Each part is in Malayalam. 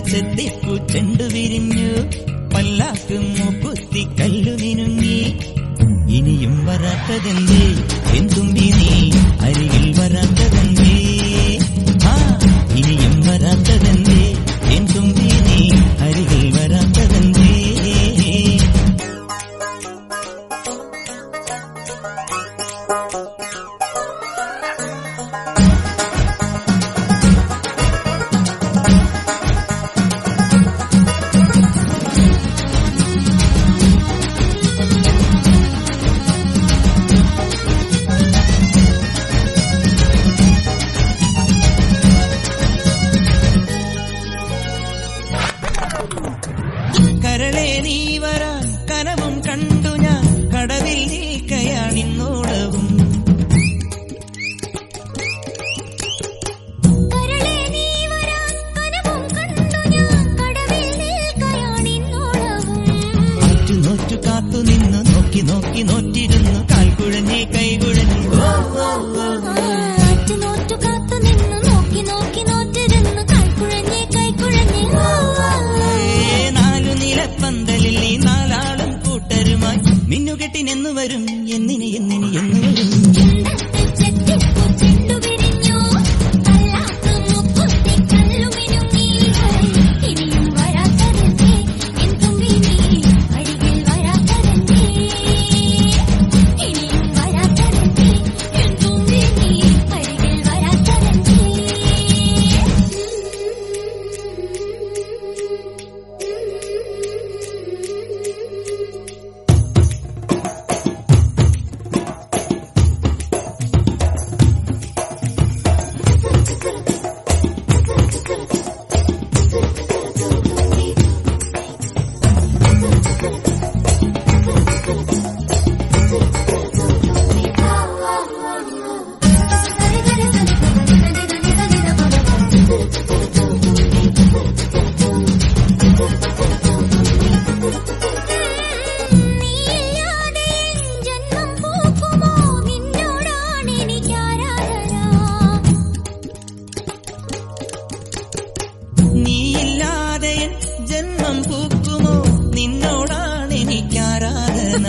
ചെത്തിപ്പൂ ചെണ്ടു വിരിഞ്ഞു പല്ലാക്ക് മൂക്കുത്തി കല്ലു മിനുങ്ങി ഇനിയും വരാത്തതെന്തേ എന്തുമ്പി നീ അരികിൽ വരാത്തതെന്തേ ഇനിയും വരാത്തതെന്തേ എന്തുമ്പി നീ അരികിൽ വരാത്തതെന്തേ കരളെ നീ വരാൻ കനവും കണ്ടു ഞാൻ കടവിൽ നിൽക്കയാണിന്നോളവും നോറ്റു കാത്തു നിന്ന് നോക്കി നോക്കി നോറ്റിരുന്നു കാൽക്കുഴഞ്ഞി കൈകുഴഞ്ഞു പന്തലിൽ നീ നാലാളും കൂട്ടരുമായി മിന്നുകെട്ടിനെന്നു വരും എന്നിനി എന്നിനി എന്നു വരും നീയില്ലാതെ ജന്മം പൂക്കുമോ നിന്നോടാണ് എനിക്കാരാധന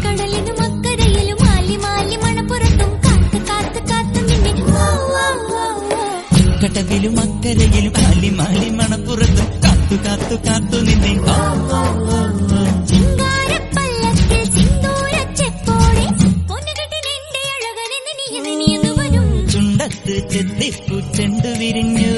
കടലിനും അക്കരയിലും മാലി മാലി മണപ്പുറത്തും കാത്ത് കാത്ത് കാത്ത് നിന്നെ കടവിലും അക്കരയിലും മാലി മാലി മണപ്പുറത്തും കാത്തു കാത്തു കാത്തു നിന്നെ ചിങ്കാരപ്പല്ലക്കിൽ സിന്ദൂരച്ചെപ്പോടെ പൊന്നുകെട്ടിനെന്റെ അഴകനെ നിനിയെന്നു വരും ചുണ്ടത്ത് ചെത്തിപ്പൂ ചെണ്ടു വിരിഞ്ഞു